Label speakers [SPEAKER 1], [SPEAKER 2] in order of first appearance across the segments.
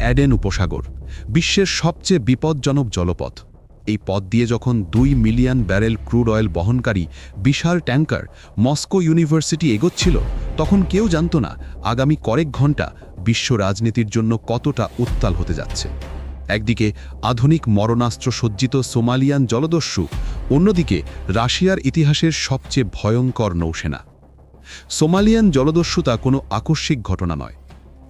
[SPEAKER 1] অ্যাডেন উপসাগর, বিশ্বের সবচেয়ে বিপজ্জনক জলপথ। এই পথ দিয়ে যখন 2 মিলিয়ন ব্যারেল ক্রুড অয়েল বহনকারী বিশাল ট্যাঙ্কার মস্কো ইউনিভার্সিটি এগোচ্ছিল, তখন কেউ জানত না আগামী কয়েক ঘন্টা বিশ্ব রাজনীতির জন্য কতটা উত্তাল হতে যাচ্ছে। একদিকে আধুনিক মরণাস্ত্র সজ্জিত সোমালিয়ান জলদস্যু, অন্যদিকে রাশিয়ার ইতিহাসের সবচেয়ে ভয়ঙ্কর নৌসেনা। সোমালিয়ান জলদস্যুতা কোনো আকস্মিক ঘটনা নয়।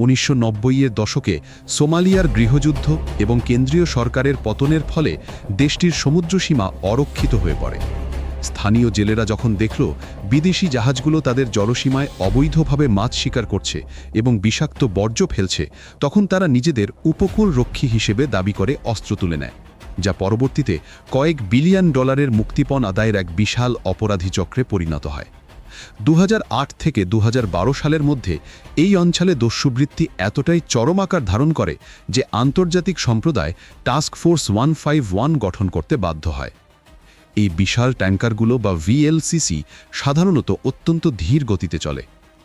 [SPEAKER 1] 1990-এর দশকে সোমালিয়ার গৃহযুদ্ধ এবং কেন্দ্রীয় সরকারের পতনের ফলে দেশটির সমুদ্রসীমা অরক্ষিত হয়ে পড়ে। স্থানীয় জেলেরা যখন দেখল বিদেশি জাহাজগুলো তাদের জলসীমায় অবৈধভাবে মাছ শিকার করছে এবং বিষাক্ত বর্জ্য ফেলছে, তখন তারা নিজেদের উপকূল রক্ষী হিসেবে দাবি করে অস্ত্র তুলে নেয়, যা পরবর্তীতে কয়েক বিলিয়ন ডলারের মুক্তিপণ আদায়ের এক বিশাল অপরাধী চক্রে পরিণত হয়। 2008 থেকে 2012 সালের মধ্যে এই অঞ্চলে দস্যুবৃত্তি এতটাই চরম আকার ধারণ করে যে আন্তর্জাতিক সম্প্রদায় টাস্ক ফোর্স 151 গঠন করতে বাধ্য হয়। এই বিশাল ট্যাঙ্কারগুলো বা ভিএলসিসি সাধারণত অত্যন্ত ধীর গতিতে চলে।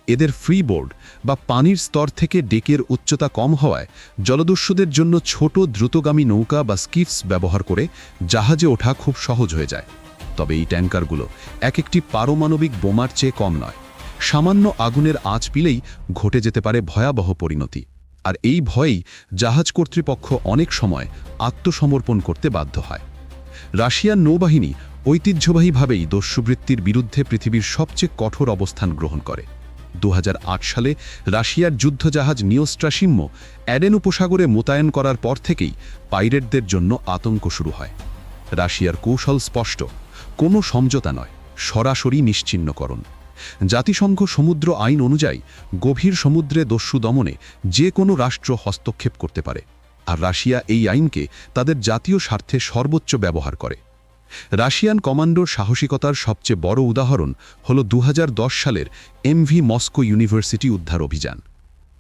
[SPEAKER 1] এদের ফ্রিবোর্ড বা পানির স্তর থেকে ডেকের উচ্চতা কম হওয়ায় জলদস্যুদের জন্য ছোট দ্রুতগামী নৌকা বা স্কিফস ব্যবহার করে জাহাজে ওঠা খুব সহজ হয়ে যায়। তবে এই ট্যাঙ্কারগুলো একটি পারমাণবিক বোমার চেয়ে কম নয়। সামান্য আগুনের আঁচ পিলেই ঘটে যেতে পারে ভয়াবহ পরিণতি, আর এই ভয়েই জাহাজ কর্তৃপক্ষ অনেক সময় আত্মসমর্পণ করতে বাধ্য হয়। রাশিয়ার নৌবাহিনী ঐতিহ্যবাহীভাবেই দস্যুবৃত্তির বিরুদ্ধে পৃথিবীর সবচেয়ে কঠোর অবস্থান গ্রহণ করে। 2008 সালে রাশিয়ার যুদ্ধজাহাজ নিওস্ট্রাসিম্মো অ্যাডেন উপসাগরে মোতায়েন করার পর থেকেই পাইরেটদের জন্য আতঙ্ক শুরু হয়। রাশিয়ার কৌশল স্পষ্ট: কোনো সমঝোতা নয়, সরাসরি নিশ্চিহ্নকরণ। জাতিসংঘ সমুদ্র আইন অনুযায়ী গভীর সমুদ্রে দস্যু দমনে যে কোনো রাষ্ট্র হস্তক্ষেপ করতে পারে, আর রাশিয়া এই আইনকে তাদের জাতীয় স্বার্থে সর্বোচ্চ ব্যবহার করে। রাশিয়ান কমান্ডোর সাহসিকতার সবচেয়ে বড় উদাহরণ হল 2010 সালের এমভি মস্কো ইউনিভার্সিটি উদ্ধার অভিযান।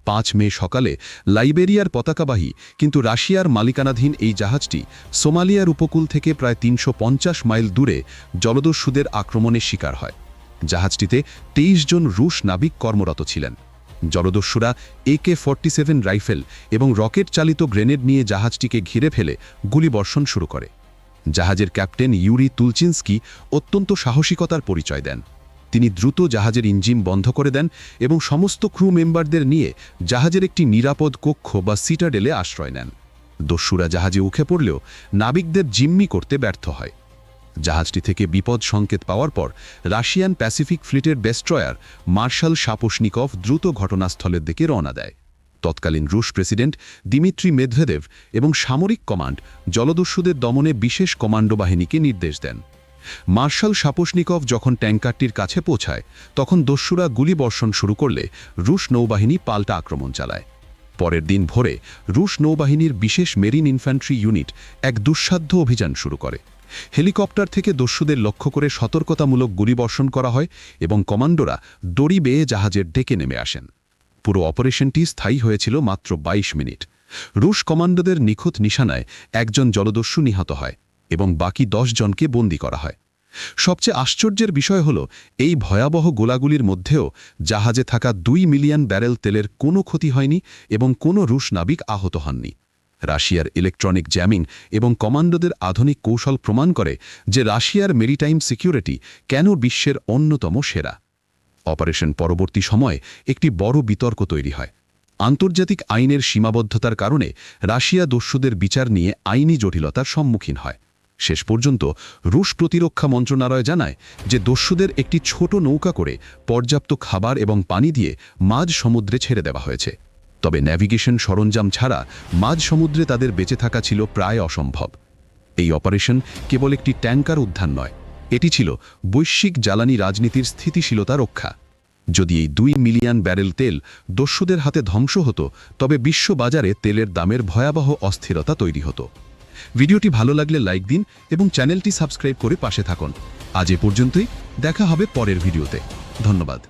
[SPEAKER 1] 5 মে সকালে লাইবেরিয়ার পতাকাবাহী কিন্তু রাশিয়ার মালিকানাধীন এই জাহাজটি সোমালিয়ার উপকূল থেকে প্রায় 350 মাইল দূরে জলদস্যুদের আক্রমণের শিকার হয়। জাহাজটিতে 23 জন রুশ নাবিক কর্মরত ছিলেন। জলদস্যুরা AK-47 রাইফেল এবং রকেট চালিত গ্রেনেড নিয়ে জাহাজটিকে ঘিরে ফেলে গুলিবর্ষণ শুরু করে। জাহাজের ক্যাপ্টেন ইউরি তুলচিনস্কি অত্যন্ত সাহসিকতার পরিচয় দেন। তিনি দ্রুত জাহাজের ইঞ্জিন বন্ধ করে দেন এবং সমস্ত ক্রু মেম্বারদের নিয়ে জাহাজের একটি নিরাপদ কক্ষ বা সিটাডেলে আশ্রয় নেন। দস্যুরা জাহাজে উঠে পড়লেও নাবিকদের জিম্মি করতে ব্যর্থ হয়। জাহাজটি থেকে বিপদ সংকেত পাওয়ার পর রাশিয়ান প্যাসিফিক ফ্লিটের ডেস্ট্রয়ার মার্শাল শাপোশনিকভ দ্রুত ঘটনাস্থলের দিকে রওনা দেয়। তৎকালীন রুশ প্রেসিডেন্ট দিমিত্রি মেদভেদেভ এবং সামরিক কমান্ড জলদস্যুদের দমনে বিশেষ কমান্ডো বাহিনীকে নির্দেশ দেন। মার্শাল শাপোশনিকভ যখন ট্যাঙ্কারটির কাছে পৌঁছায়, তখন দস্যুরা গুলিবর্ষণ শুরু করলে রুশ নৌবাহিনী পাল্টা আক্রমণ চালায়। পরের দিন ভোরে রুশ নৌবাহিনীর বিশেষ মেরিন ইনফ্যান্ট্রি ইউনিট এক দুঃসাধ্য অভিযান শুরু করে। হেলিকপ্টার থেকে দস্যুদের লক্ষ্য করে সতর্কতামূলক গুলিবর্ষণ করা হয় এবং কমান্ডোরা দড়ি বেয়ে জাহাজের ডেকে নেমে আসেন। পুরো অপারেশনটি স্থায়ী হয়েছিল মাত্র 22 মিনিট। রুশ কমান্ডোদের নিখুঁত নিশানায় একজন জলদস্যু নিহত হয় এবং বাকি 10 জনকে বন্দী করা হয়। সবচেয়ে আশ্চর্যের বিষয় হল, এই ভয়াবহ গোলাগুলির মধ্যেও জাহাজে থাকা 2 মিলিয়ন ব্যারেল তেলের কোনো ক্ষতি হয়নি এবং কোনো রুশ নাবিক আহত হননি। রাশিয়ার ইলেকট্রনিক জ্যামিং এবং কমান্ডোদের আধুনিক কৌশল প্রমাণ করে যে রাশিয়ার মেরিটাইম সিকিউরিটি কেন বিশ্বের অন্যতম সেরা। অপারেশন পরবর্তী সময়ে একটি বড় বিতর্ক তৈরি হয়। আন্তর্জাতিক আইনের সীমাবদ্ধতার কারণে রাশিয়া দস্যুদের বিচার নিয়ে আইনি জটিলতার সম্মুখীন হয়। শেষ পর্যন্ত রুশ প্রতিরক্ষা মন্ত্রণালয় জানায় যে দস্যুদের একটি ছোট নৌকা করে পর্যাপ্ত খাবার এবং পানি দিয়ে মাঝ সমুদ্রে ছেড়ে দেওয়া হয়েছে। তবে ন্যাভিগেশন সরঞ্জাম ছাড়া মাঝ সমুদ্রে তাদের বেঁচে থাকা ছিল প্রায় অসম্ভব। এই অপারেশন কেবল একটি ট্যাঙ্কার উদ্ধার নয়, এটি ছিল বৈশ্বিক জ্বালানি রাজনীতির স্থিতিশীলতা রক্ষা। যদি এই 2 মিলিয়ন ব্যারেল তেল দস্যুদের হাতে ধ্বংস হতো, তবে বিশ্ববাজারে তেলের দামের ভয়াবহ অস্থিরতা তৈরি হতো। ভিডিওটি ভালো লাগলে লাইক দিন এবং চ্যানেলটি সাবস্ক্রাইব করে পাশে থাকুন। আজ এ পর্যন্তই, দেখা হবে পরের ভিডিওতে। ধন্যবাদ।